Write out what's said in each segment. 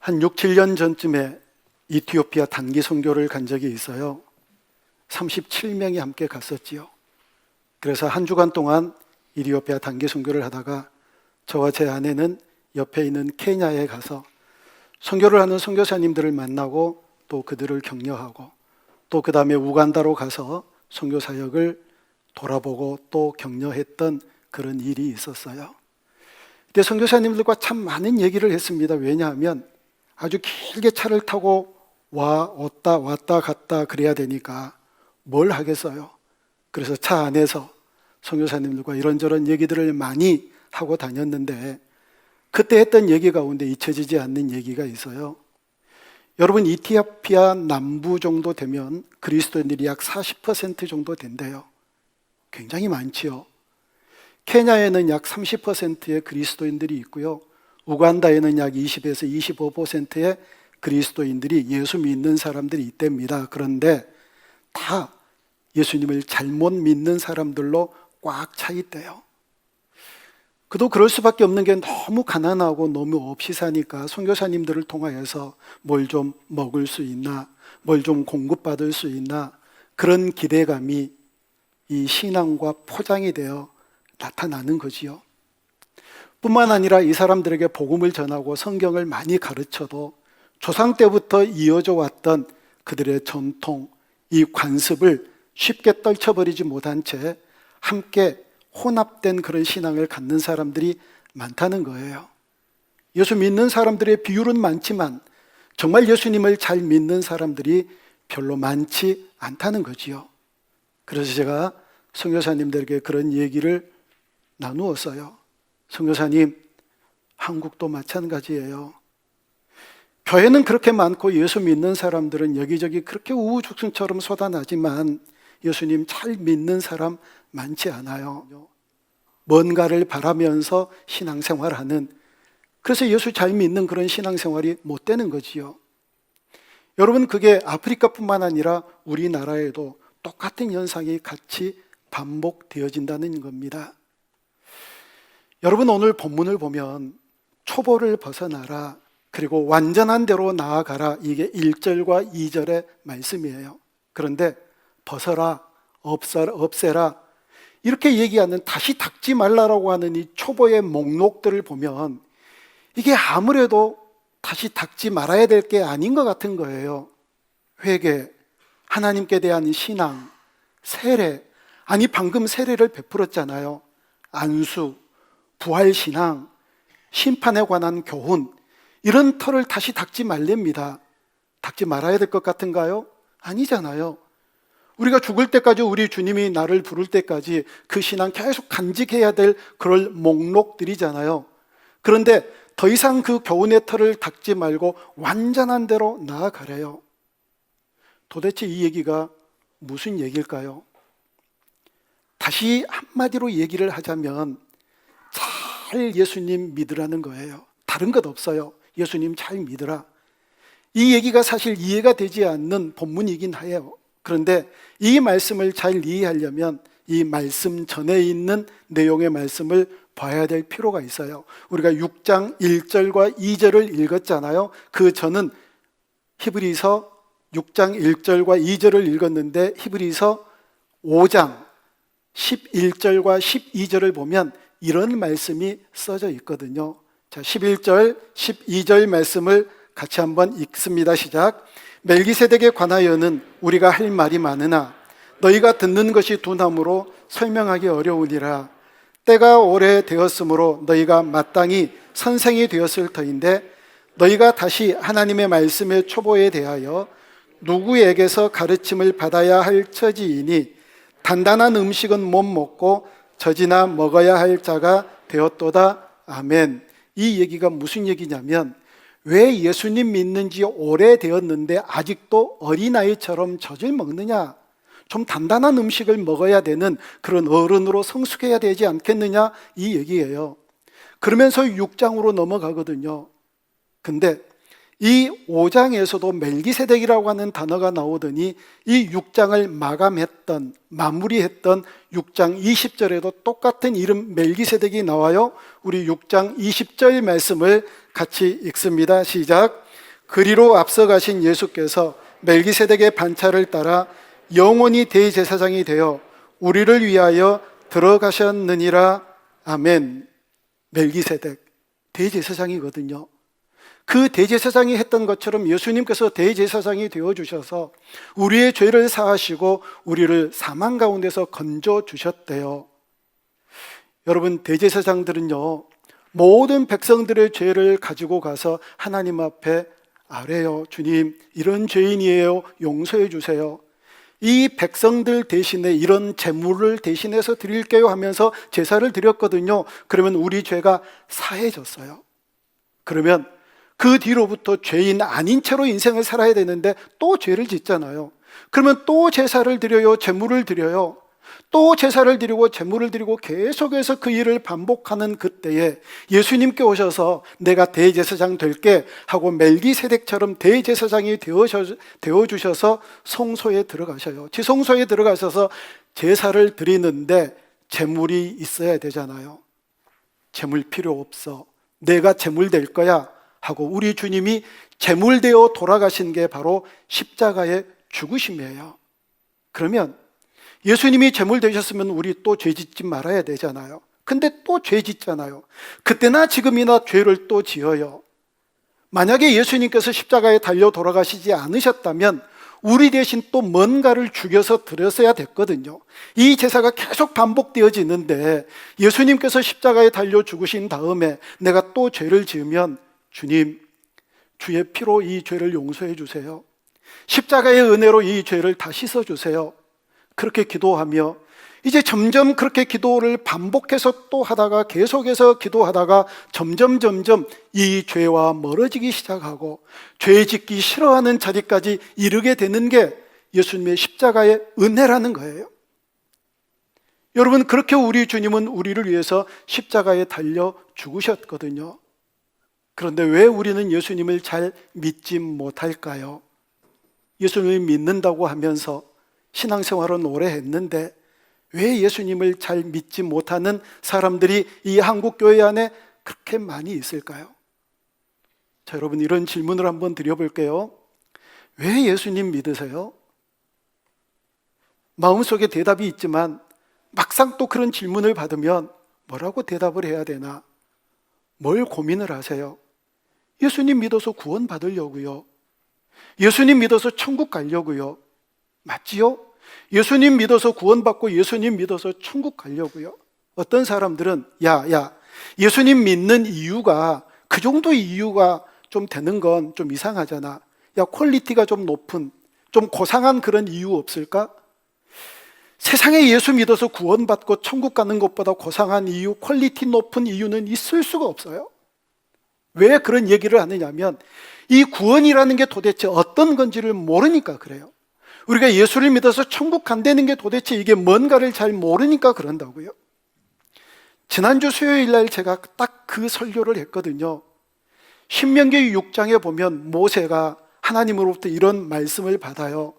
한 6, 7년 전쯤에 이티오피아 단기 선교를 간 적이 있어요. 37명이 함께 갔었지요. 그래서 한 주간 동안 이티오피아 단기 선교를 하다가 저와 제 아내는 옆에 있는 케냐에 가서 선교를 하는 선교사님들을 만나고 또 그들을 격려하고 또 그 다음에 우간다로 가서 선교 사역을 돌아보고 또 격려했던 그런 일이 있었어요. 그때 선교사님들과 참 많은 얘기를 했습니다. 왜냐하면 아주 길게 차를 타고 왔다 갔다 그래야 되니까 뭘 하겠어요. 그래서 차 안에서 선교사님들과 이런저런 얘기들을 많이 하고 다녔는데 그때 했던 얘기 가운데 잊혀지지 않는 얘기가 있어요. 여러분, 이티오피아 남부 정도 되면 그리스도인들이 약 40% 정도 된대요. 굉장히 많지요. 케냐에는 약 30%의 그리스도인들이 있고요. 우간다에는 약 20에서 25%의 그리스도인들이 예수 믿는 사람들이 있답니다. 그런데 다 예수님을 잘못 믿는 사람들로 꽉 차 있대요. 그도 그럴 수밖에 없는 게 너무 가난하고 너무 없이 사니까 선교사님들을 통하여서 뭘 좀 먹을 수 있나, 뭘 좀 공급받을 수 있나, 그런 기대감이 이 신앙과 포장이 되어 나타나는 거지요. 뿐만 아니라 이 사람들에게 복음을 전하고 성경을 많이 가르쳐도 조상 때부터 이어져 왔던 그들의 전통, 이 관습을 쉽게 떨쳐버리지 못한 채 함께 혼합된 그런 신앙을 갖는 사람들이 많다는 거예요. 예수 믿는 사람들의 비율은 많지만 정말 예수님을 잘 믿는 사람들이 별로 많지 않다는 거지요. 그래서 제가 선교사님들에게 그런 얘기를 나누었어요. 선교사님, 한국도 마찬가지예요. 교회는 그렇게 많고 예수 믿는 사람들은 여기저기 그렇게 우후죽순처럼 쏟아나지만 예수님 잘 믿는 사람 많지 않아요. 뭔가를 바라면서 신앙생활하는, 그래서 예수 잘 믿는 그런 신앙생활이 못 되는 거지요. 여러분, 그게 아프리카뿐만 아니라 우리나라에도 똑같은 현상이 같이 반복되어진다는 겁니다. 여러분, 오늘 본문을 보면 초보를 벗어나라, 그리고 완전한 대로 나아가라, 이게 1절과 2절의 말씀이에요. 그런데 벗어라, 없애라 이렇게 얘기하는, 다시 닦지 말라라고 하는 이 초보의 목록들을 보면 이게 아무래도 다시 닦지 말아야 될 게 아닌 것 같은 거예요. 회개, 하나님께 대한 신앙, 세례, 아니 방금 세례를 베풀었잖아요. 안수, 부활신앙, 심판에 관한 교훈, 이런 터를 다시 닦지 말랍니다. 닦지 말아야 될 것 같은가요? 아니잖아요. 우리가 죽을 때까지, 우리 주님이 나를 부를 때까지 그 신앙 계속 간직해야 될 그럴 목록들이잖아요. 그런데 더 이상 그 교훈의 터를 닦지 말고 완전한 대로 나아가래요. 도대체 이 얘기가 무슨 얘기일까요? 다시 한마디로 얘기를 하자면 잘 예수님 믿으라는 거예요. 다른 것 없어요. 예수님 잘 믿으라. 이 얘기가 사실 이해가 되지 않는 본문이긴 해요. 그런데 이 말씀을 잘 이해하려면 이 말씀 전에 있는 내용의 말씀을 봐야 될 필요가 있어요. 우리가 6장 1절과 2절을 읽었잖아요. 그 전은 히브리서 6장 1절과 2절을 읽었는데 히브리서 5장 11절과 12절을 보면 이런 말씀이 써져 있거든요. 자, 11절, 12절 말씀을 같이 한번 읽습니다. 시작. 멜기세덱에 관하여는 우리가 할 말이 많으나 너희가 듣는 것이 두나무로 설명하기 어려우니라. 때가 오래 되었으므로 너희가 마땅히 선생이 되었을 터인데 너희가 다시 하나님의 말씀의 초보에 대하여 누구에게서 가르침을 받아야 할 처지이니 단단한 음식은 못 먹고 젖이나 먹어야 할 자가 되었도다. 아멘. 이 얘기가 무슨 얘기냐면, 왜 예수님 믿는 지 오래되었는데 아직도 어린아이처럼 젖을 먹느냐? 좀 단단한 음식을 먹어야 되는 그런 어른으로 성숙해야 되지 않겠느냐? 이 얘기예요. 그러면서 6장으로 넘어가거든요. 근데 이 5장에서도 멜기세덱이라고 하는 단어가 나오더니 이 6장을 마무리했던 6장 20절에도 똑같은 이름 멜기세덱이 나와요. 우리 6장 20절 말씀을 같이 읽습니다. 시작. 그리로 앞서가신 예수께서 멜기세덱의 반차를 따라 영원히 대제사장이 되어 우리를 위하여 들어가셨느니라. 아멘. 멜기세덱 대제사장이거든요. 그 대제사장이 했던 것처럼 예수님께서 대제사장이 되어주셔서 우리의 죄를 사하시고 우리를 사망 가운데서 건져주셨대요. 여러분, 대제사장들은요, 모든 백성들의 죄를 가지고 가서 하나님 앞에 아뢰요. 주님, 이런 죄인이에요. 용서해 주세요. 이 백성들 대신에 이런 제물을 대신해서 드릴게요 하면서 제사를 드렸거든요. 그러면 우리 죄가 사해졌어요. 그러면 그 뒤로부터 죄인 아닌 채로 인생을 살아야 되는데 또 죄를 짓잖아요. 그러면 또 제사를 드려요, 제물을 드려요. 또 제사를 드리고 제물을 드리고 계속해서 그 일을 반복하는 그때에 예수님께 오셔서 내가 대제사장 될게 하고 멜기세덱처럼 대제사장이 되어주셔서 성소에 들어가셔요. 지성소에 들어가셔서 제사를 드리는데 제물이 있어야 되잖아요. 제물 필요 없어. 내가 제물 될 거야 하고 우리 주님이 제물 되어 돌아가신 게 바로 십자가의 죽으심이에요. 그러면 예수님이 제물 되셨으면 우리 또 죄 짓지 말아야 되잖아요. 근데 또 죄 짓잖아요. 그때나 지금이나 죄를 또 지어요. 만약에 예수님께서 십자가에 달려 돌아가시지 않으셨다면 우리 대신 또 뭔가를 죽여서 드렸어야 됐거든요. 이 제사가 계속 반복되어지는데 예수님께서 십자가에 달려 죽으신 다음에 내가 또 죄를 지으면 주님, 주의 피로 이 죄를 용서해 주세요. 십자가의 은혜로 이 죄를 다 씻어주세요. 그렇게 기도하며 이제 점점 그렇게 기도를 반복해서 또 하다가 계속해서 기도하다가 점점 이 죄와 멀어지기 시작하고 죄 짓기 싫어하는 자리까지 이르게 되는 게 예수님의 십자가의 은혜라는 거예요. 여러분, 그렇게 우리 주님은 우리를 위해서 십자가에 달려 죽으셨거든요. 그런데 왜 우리는 예수님을 잘 믿지 못할까요? 예수님을 믿는다고 하면서 신앙생활은 오래 했는데 왜 예수님을 잘 믿지 못하는 사람들이 이 한국교회 안에 그렇게 많이 있을까요? 자, 여러분, 이런 질문을 한번 드려볼게요. 왜 예수님 믿으세요? 마음속에 대답이 있지만 막상 또 그런 질문을 받으면 뭐라고 대답을 해야 되나? 뭘 고민을 하세요? 예수님 믿어서 구원 받으려고요. 예수님 믿어서 천국 가려고요. 맞지요? 예수님 믿어서 구원받고 예수님 믿어서 천국 가려고요. 어떤 사람들은 야, 예수님 믿는 이유가 그 정도 이유가 좀 되는 건 좀 이상하잖아. 야, 퀄리티가 좀 높은, 좀 고상한 그런 이유 없을까? 세상에 예수 믿어서 구원받고 천국 가는 것보다 고상한 이유, 퀄리티 높은 이유는 있을 수가 없어요. 왜 그런 얘기를 하느냐면 이 구원이라는 게 도대체 어떤 건지를 모르니까 그래요. 우리가 예수를 믿어서 천국 간다는 게 도대체 이게 뭔가를 잘 모르니까 그런다고요. 지난주 수요일 날 제가 딱 그 설교를 했거든요. 신명기 6장에 보면 모세가 하나님으로부터 이런 말씀을 받아요.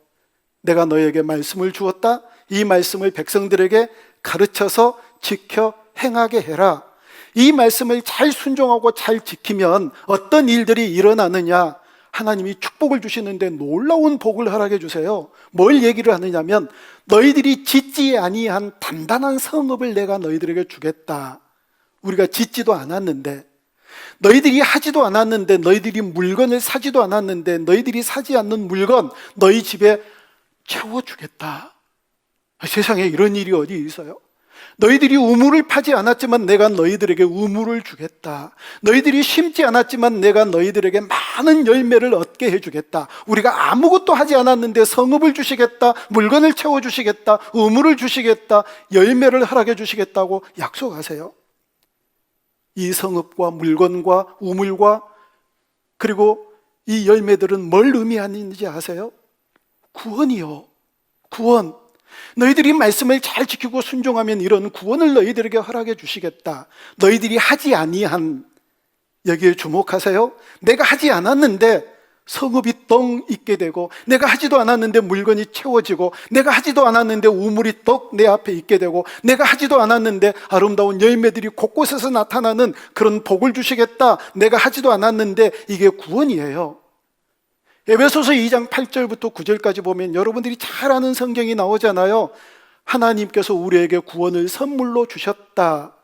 내가 너에게 말씀을 주었다. 이 말씀을 백성들에게 가르쳐서 지켜 행하게 해라. 이 말씀을 잘 순종하고 잘 지키면 어떤 일들이 일어나느냐? 하나님이 축복을 주시는데 놀라운 복을 허락해 주세요. 뭘 얘기를 하느냐면 너희들이 짓지 아니한 단단한 성읍을 내가 너희들에게 주겠다. 우리가 짓지도 않았는데, 너희들이 하지도 않았는데, 너희들이 물건을 사지도 않았는데, 너희들이 사지 않는 물건 너희 집에 채워주겠다. 세상에 이런 일이 어디 있어요? 너희들이 우물을 파지 않았지만 내가 너희들에게 우물을 주겠다. 너희들이 심지 않았지만 내가 너희들에게 많은 열매를 얻게 해주겠다. 우리가 아무것도 하지 않았는데 성읍을 주시겠다. 물건을 채워주시겠다. 우물을 주시겠다. 열매를 허락해 주시겠다고 약속하세요. 이 성읍과 물건과 우물과 그리고 이 열매들은 뭘 의미하는지 아세요? 구원이요. 구원. 너희들이 말씀을 잘 지키고 순종하면 이런 구원을 너희들에게 허락해 주시겠다. 너희들이 하지 아니한, 여기에 주목하세요. 내가 하지 않았는데 성읍이 떡 있게 되고, 내가 하지도 않았는데 물건이 채워지고, 내가 하지도 않았는데 우물이 떡 내 앞에 있게 되고, 내가 하지도 않았는데 아름다운 열매들이 곳곳에서 나타나는 그런 복을 주시겠다. 내가 하지도 않았는데 이게 구원이에요. 에베소서 2장 8절부터 9절까지 보면 여러분들이 잘 아는 성경이 나오잖아요. 하나님께서 우리에게 구원을 선물로 주셨다.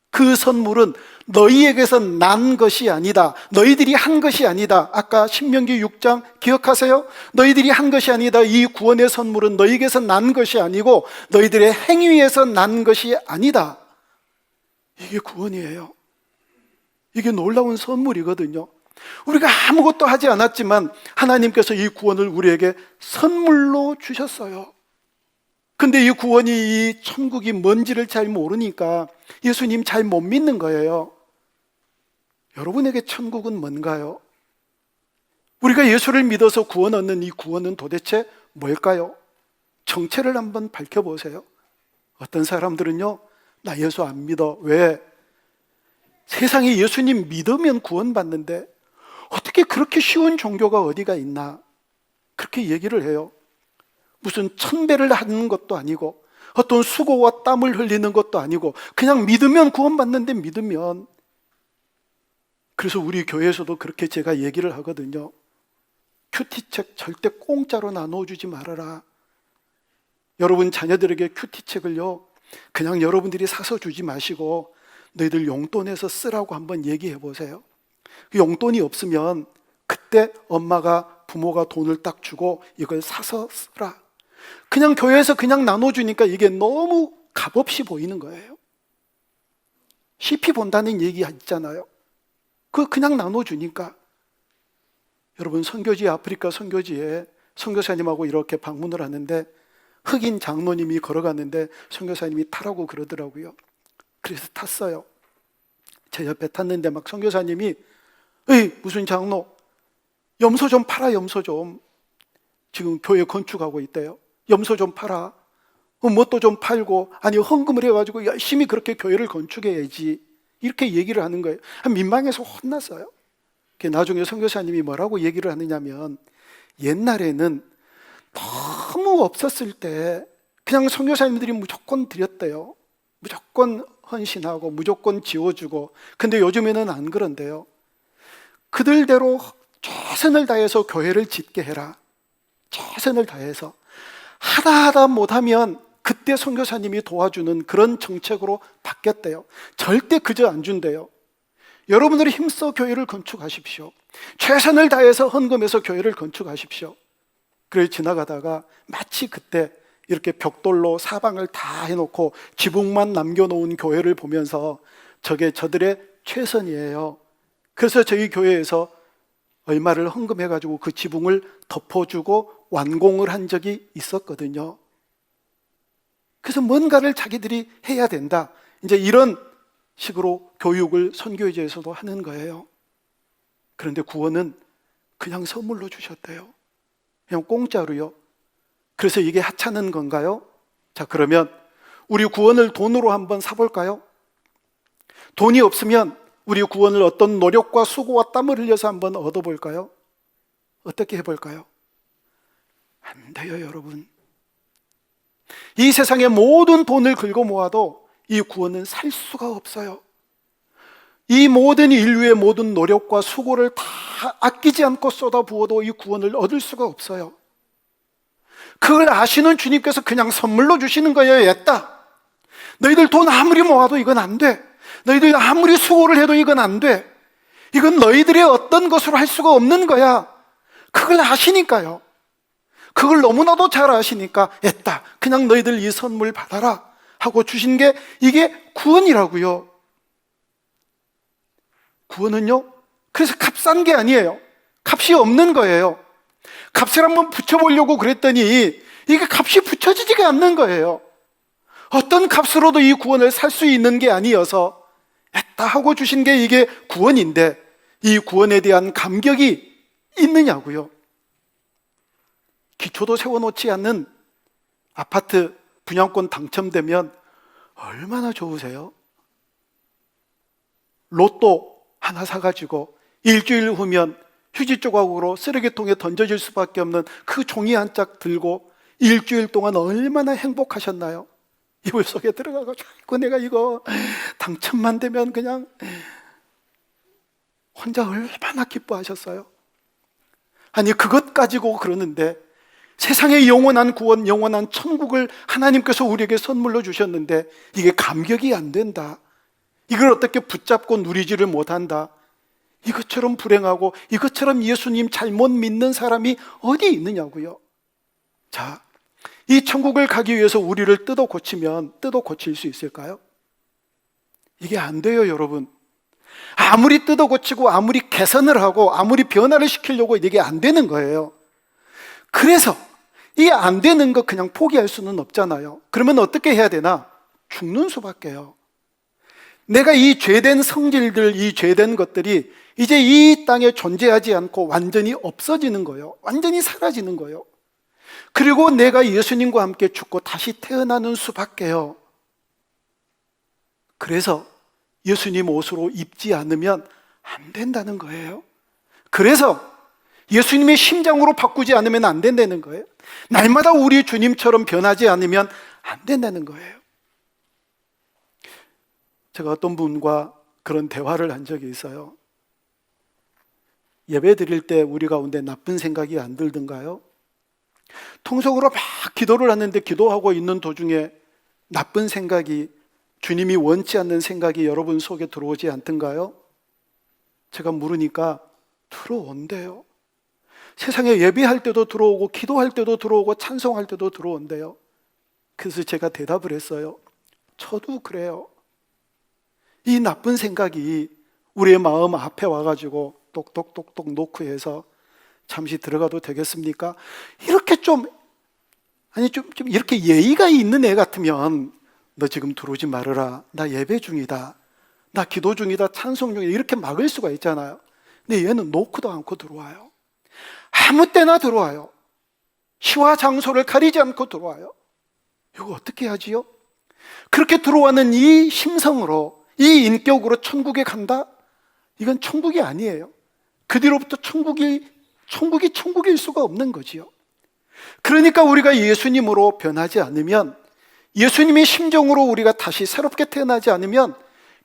그 선물은 너희에게서 난 것이 아니다. 너희들이 한 것이 아니다. 아까 신명기 6장 기억하세요? 너희들이 한 것이 아니다. 이 구원의 선물은 너희에게서 난 것이 아니고 너희들의 행위에서 난 것이 아니다. 이게 구원이에요. 이게 놀라운 선물이거든요. 우리가 아무것도 하지 않았지만 하나님께서 이 구원을 우리에게 선물로 주셨어요. 근데 이 구원이, 이 천국이 뭔지를 잘 모르니까 예수님 잘 못 믿는 거예요. 여러분에게 천국은 뭔가요? 우리가 예수를 믿어서 구원 얻는 이 구원은 도대체 뭘까요? 정체를 한번 밝혀보세요. 어떤 사람들은요, 나 예수 안 믿어. 왜? 세상에 예수님 믿으면 구원받는데 어떻게 그렇게 쉬운 종교가 어디가 있나? 그렇게 얘기를 해요. 무슨 천배를 하는 것도 아니고 어떤 수고와 땀을 흘리는 것도 아니고 그냥 믿으면 구원받는데 믿으면. 그래서 우리 교회에서도 그렇게 제가 얘기를 하거든요. 큐티책 절대 공짜로 나눠주지 말아라. 여러분 자녀들에게 큐티책을요, 그냥 여러분들이 사서 주지 마시고 너희들 용돈에서 쓰라고 한번 얘기해 보세요. 그 용돈이 없으면 그때 엄마가, 부모가 돈을 딱 주고 이걸 사서 쓰라. 그냥 교회에서 그냥 나눠주니까 이게 너무 값없이 보이는 거예요. CP 본다는 얘기 있잖아요. 그거 그냥 나눠주니까. 여러분, 선교지, 아프리카 선교지에 선교사님하고 이렇게 방문을 하는데 흑인 장로님이 걸어갔는데 선교사님이 타라고 그러더라고요. 그래서 탔어요. 제 옆에 탔는데 막 선교사님이, 에이 무슨 장로, 염소 좀 팔아. 염소 좀. 지금 교회 건축하고 있대요. 염소 좀 팔아. 뭣도 좀 팔고, 아니 헌금을 해가지고 열심히 그렇게 교회를 건축해야지. 이렇게 얘기를 하는 거예요. 민망해서 혼났어요. 나중에 선교사님이 뭐라고 얘기를 하느냐면, 옛날에는 너무 없었을 때 그냥 선교사님들이 무조건 드렸대요. 무조건 헌신하고 무조건 지어주고. 근데 요즘에는 안 그런데요. 그들대로 최선을 다해서 교회를 짓게 해라. 최선을 다해서. 하다 못하면 그때 선교사님이 도와주는 그런 정책으로 바뀌었대요. 절대 그저 안 준대요. 여러분들이 힘써 교회를 건축하십시오. 최선을 다해서 헌금해서 교회를 건축하십시오. 그래 지나가다가 마치 그때 이렇게 벽돌로 사방을 다 해놓고 지붕만 남겨놓은 교회를 보면서 저게 저들의 최선이에요. 그래서 저희 교회에서 얼마를 헌금해가지고 그 지붕을 덮어주고 완공을 한 적이 있었거든요. 그래서 뭔가를 자기들이 해야 된다. 이제 이런 식으로 교육을 선교제에서도 하는 거예요. 그런데 구원은 그냥 선물로 주셨대요. 그냥 공짜로요. 그래서 이게 하찮은 건가요? 자, 그러면 우리 구원을 돈으로 한번 사볼까요? 돈이 없으면 우리 구원을 어떤 노력과 수고와 땀을 흘려서 한번 얻어볼까요? 어떻게 해볼까요? 안 돼요, 여러분. 이 세상의 모든 돈을 긁어 모아도 이 구원은 살 수가 없어요. 이 모든 인류의 모든 노력과 수고를 다 아끼지 않고 쏟아부어도 이 구원을 얻을 수가 없어요. 그걸 아시는 주님께서 그냥 선물로 주시는 거예요. 했다. 너희들 돈 아무리 모아도 이건 안 돼. 너희들 아무리 수고를 해도 이건 안 돼. 이건 너희들의 어떤 것으로 할 수가 없는 거야. 그걸 아시니까요. 그걸 너무나도 잘 아시니까 했다. 그냥 너희들 이 선물 받아라 하고 주신 게 이게 구원이라고요. 구원은요, 그래서 값싼 게 아니에요. 값이 없는 거예요. 값을 한번 붙여보려고 그랬더니 이게 값이 붙여지지가 않는 거예요. 어떤 값으로도 이 구원을 살 수 있는 게 아니어서 했다 하고 주신 게 이게 구원인데 이 구원에 대한 감격이 있느냐고요. 기초도 세워놓지 않는 아파트 분양권 당첨되면 얼마나 좋으세요? 로또 하나 사가지고 일주일 후면 휴지 조각으로 쓰레기통에 던져질 수밖에 없는 그 종이 한 짝 들고 일주일 동안 얼마나 행복하셨나요? 이불 속에 들어가가지고 아이고 내가 이거 당첨만 되면 그냥 혼자 얼마나 기뻐하셨어요? 아니 그것 가지고 그러는데 세상의 영원한 구원, 영원한 천국을 하나님께서 우리에게 선물로 주셨는데 이게 감격이 안 된다. 이걸 어떻게 붙잡고 누리지를 못한다. 이것처럼 불행하고 이것처럼 예수님 잘못 믿는 사람이 어디 있느냐고요. 자, 이 천국을 가기 위해서 우리를 뜯어 고치면 뜯어 고칠 수 있을까요? 이게 안 돼요, 여러분. 아무리 뜯어 고치고 아무리 개선을 하고 아무리 변화를 시키려고 이게 안 되는 거예요. 그래서 이게 안 되는 거 그냥 포기할 수는 없잖아요. 그러면 어떻게 해야 되나? 죽는 수밖에요. 내가 이 죄된 성질들, 이 죄된 것들이 이제 이 땅에 존재하지 않고 완전히 없어지는 거예요. 완전히 사라지는 거예요. 그리고 내가 예수님과 함께 죽고 다시 태어나는 수밖에요. 그래서 예수님 옷으로 입지 않으면 안 된다는 거예요. 그래서 예수님의 심장으로 바꾸지 않으면 안 된다는 거예요. 날마다 우리 주님처럼 변하지 않으면 안 된다는 거예요. 제가 어떤 분과 그런 대화를 한 적이 있어요. 예배 드릴 때 우리 가운데 나쁜 생각이 안 들던가요? 통속으로 막 기도를 하는데 기도하고 있는 도중에 나쁜 생각이, 주님이 원치 않는 생각이 여러분 속에 들어오지 않던가요? 제가 물으니까 들어온대요. 세상에 예배할 때도 들어오고 기도할 때도 들어오고 찬송할 때도 들어온대요. 그래서 제가 대답을 했어요. 저도 그래요. 이 나쁜 생각이 우리의 마음 앞에 와가지고 똑똑똑똑 놓고 해서 잠시 들어가도 되겠습니까? 이렇게 좀 이렇게 예의가 있는 애 같으면 너 지금 들어오지 말아라. 나 예배 중이다. 나 기도 중이다. 찬송 중이다. 이렇게 막을 수가 있잖아요. 근데 얘는 놓고도 않고 들어와요. 아무 때나 들어와요. 시와 장소를 가리지 않고 들어와요. 이거 어떻게 하지요? 그렇게 들어와는 이 심성으로, 이 인격으로 천국에 간다? 이건 천국이 아니에요. 그 뒤로부터 천국이 천국일 수가 없는 거지요. 그러니까 우리가 예수님으로 변하지 않으면, 예수님의 심정으로 우리가 다시 새롭게 태어나지 않으면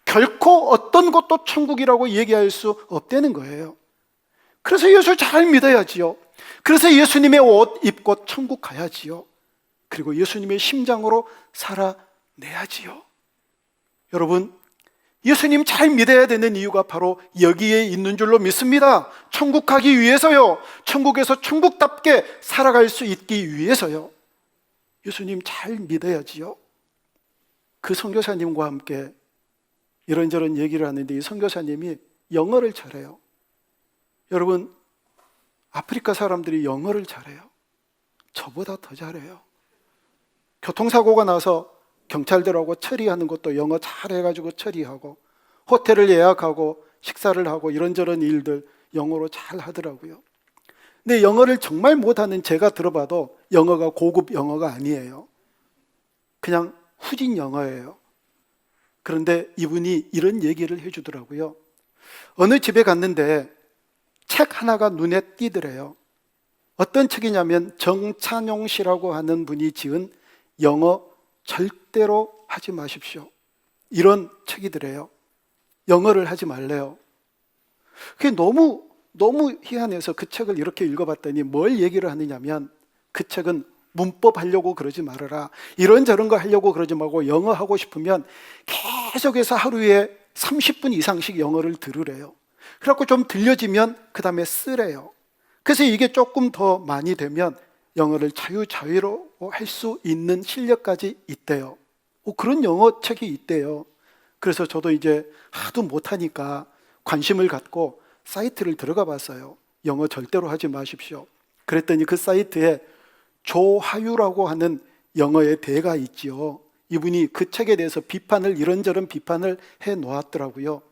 결코 어떤 것도 천국이라고 얘기할 수 없다는 거예요. 그래서 예수를 잘 믿어야지요. 그래서 예수님의 옷 입고 천국 가야지요. 그리고 예수님의 심장으로 살아내야지요. 여러분, 예수님 잘 믿어야 되는 이유가 바로 여기에 있는 줄로 믿습니다. 천국 가기 위해서요. 천국에서 천국답게 살아갈 수 있기 위해서요. 예수님 잘 믿어야지요. 그 선교사님과 함께 이런저런 얘기를 하는데 이 선교사님이 영어를 잘해요. 여러분, 아프리카 사람들이 영어를 잘해요. 저보다 더 잘해요. 교통사고가 나서 경찰들하고 처리하는 것도 영어 잘해가지고 처리하고, 호텔을 예약하고 식사를 하고 이런저런 일들 영어로 잘 하더라고요. 근데 영어를 정말 못하는 제가 들어봐도 영어가 고급 영어가 아니에요. 그냥 후진 영어예요. 그런데 이분이 이런 얘기를 해주더라고요. 어느 집에 갔는데 책 하나가 눈에 띄더래요. 어떤 책이냐면 정찬용 씨라고 하는 분이 지은 영어 절대로 하지 마십시오, 이런 책이더래요. 영어를 하지 말래요. 그게 너무 희한해서 그 책을 이렇게 읽어봤더니 뭘 얘기를 하느냐면, 그 책은 문법 하려고 그러지 말아라, 이런저런 거 하려고 그러지 말고 영어 하고 싶으면 계속해서 하루에 30분 이상씩 영어를 들으래요. 그래갖고 좀 들려지면 그 다음에 쓰래요. 그래서 이게 조금 더 많이 되면 영어를 자유로 할 수 있는 실력까지 있대요. 그런 영어 책이 있대요. 그래서 저도 이제 하도 못하니까 관심을 갖고 사이트를 들어가 봤어요. 영어 절대로 하지 마십시오. 그랬더니 그 사이트에 조하유라고 하는 영어의 대가 있지요. 이분이 그 책에 대해서 이런저런 비판을 해 놓았더라고요.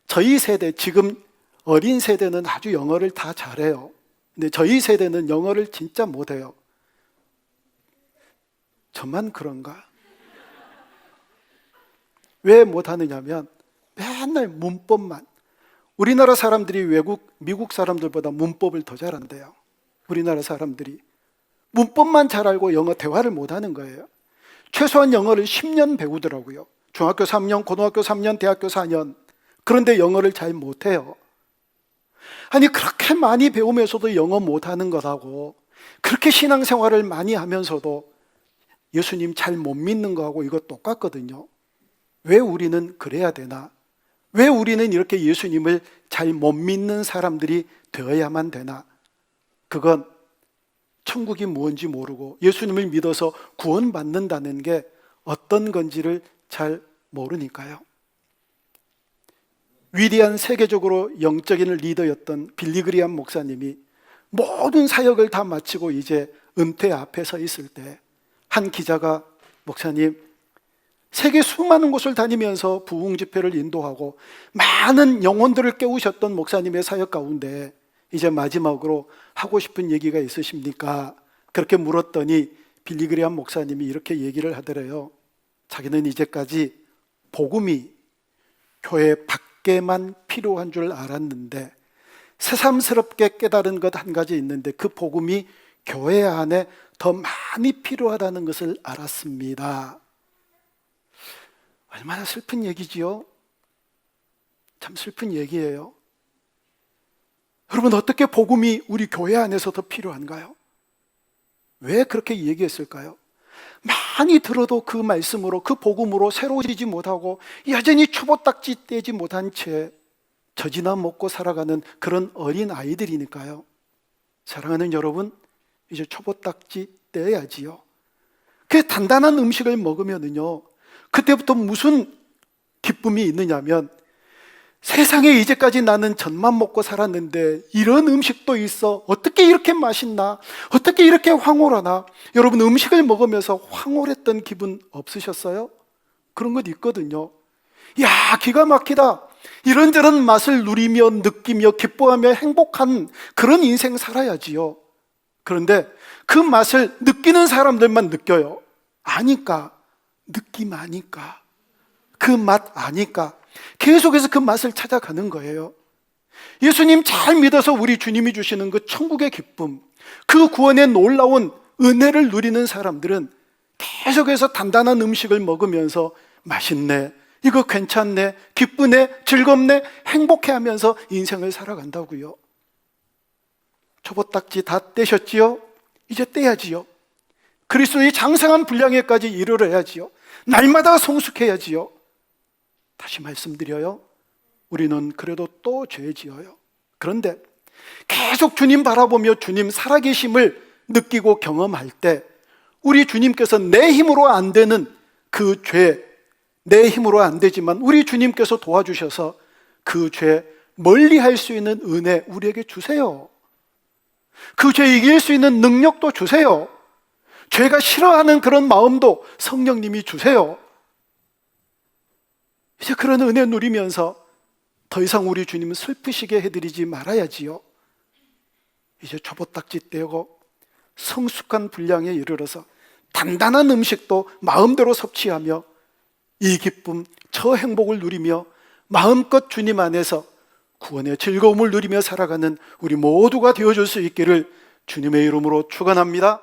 저희 세대, 지금 어린 세대는 아주 영어를 다 잘해요. 근데 저희 세대는 영어를 진짜 못해요. 저만 그런가? 왜 못하느냐면 맨날 문법만. 우리나라 사람들이 미국 사람들보다 문법을 더 잘한대요. 우리나라 사람들이 문법만 잘 알고 영어 대화를 못하는 거예요. 최소한 영어를 10년 배우더라고요. 중학교 3년, 고등학교 3년, 대학교 4년. 그런데 영어를 잘 못해요. 아니 그렇게 많이 배우면서도 영어 못하는 것하고 그렇게 신앙생활을 많이 하면서도 예수님 잘 못 믿는 거하고 이거 똑같거든요. 왜 우리는 그래야 되나? 왜 우리는 이렇게 예수님을 잘 못 믿는 사람들이 되어야만 되나? 그건 천국이 뭔지 모르고 예수님을 믿어서 구원받는다는 게 어떤 건지를 잘 모르니까요. 위대한 세계적으로 영적인 리더였던 빌리그리암 목사님이 모든 사역을 다 마치고 이제 은퇴 앞에 서 있을 때 한 기자가 목사님, 세계 수많은 곳을 다니면서 부흥 집회를 인도하고 많은 영혼들을 깨우셨던 목사님의 사역 가운데 이제 마지막으로 하고 싶은 얘기가 있으십니까? 그렇게 물었더니 빌리그리암 목사님이 이렇게 얘기를 하더래요. 자기는 이제까지 복음이 교회 밖에만 필요한 줄 알았는데 새삼스럽게 깨달은 것 한 가지 있는데 그 복음이 교회 안에 더 많이 필요하다는 것을 알았습니다. 얼마나 슬픈 얘기지요? 참 슬픈 얘기예요. 여러분, 어떻게 복음이 우리 교회 안에서 더 필요한가요? 왜 그렇게 얘기했을까요? 많이 들어도 그 말씀으로, 그 복음으로 새로워지지 못하고 여전히 초보딱지 떼지 못한 채 젖이나 먹고 살아가는 그런 어린 아이들이니까요. 사랑하는 여러분, 이제 초보딱지 떼야지요. 그 단단한 음식을 먹으면은요, 그때부터 무슨 기쁨이 있느냐면 세상에 이제까지 나는 젖만 먹고 살았는데 이런 음식도 있어. 어떻게 이렇게 맛있나? 어떻게 이렇게 황홀하나? 여러분, 음식을 먹으면서 황홀했던 기분 없으셨어요? 그런 것 있거든요. 야, 기가 막히다. 이런저런 맛을 누리며 느끼며 기뻐하며 행복한 그런 인생 살아야지요. 그런데 그 맛을 느끼는 사람들만 느껴요. 아니까, 느낌 아니까, 그 맛 아니까 계속해서 그 맛을 찾아가는 거예요. 예수님 잘 믿어서 우리 주님이 주시는 그 천국의 기쁨, 그 구원의 놀라운 은혜를 누리는 사람들은 계속해서 단단한 음식을 먹으면서 맛있네, 이거 괜찮네, 기쁘네, 즐겁네, 행복해 하면서 인생을 살아간다고요. 초보딱지 다 떼셨지요? 이제 떼야지요. 그리스도의 장성한 분량에까지 이르러야지요. 날마다 성숙해야지요. 다시 말씀드려요. 우리는 그래도 또 죄 지어요. 그런데 계속 주님 바라보며 주님 살아계심을 느끼고 경험할 때 우리 주님께서 내 힘으로 안 되는 그 죄, 내 힘으로 안 되지만 우리 주님께서 도와주셔서 그 죄 멀리 할 수 있는 은혜 우리에게 주세요. 그 죄 이길 수 있는 능력도 주세요. 죄가 싫어하는 그런 마음도 성령님이 주세요. 이제 그런 은혜 누리면서 더 이상 우리 주님은 슬프시게 해드리지 말아야지요. 이제 초보딱지 떼고 성숙한 분량에 이르러서 단단한 음식도 마음대로 섭취하며 이 기쁨, 저 행복을 누리며 마음껏 주님 안에서 구원의 즐거움을 누리며 살아가는 우리 모두가 되어줄 수 있기를 주님의 이름으로 축원합니다.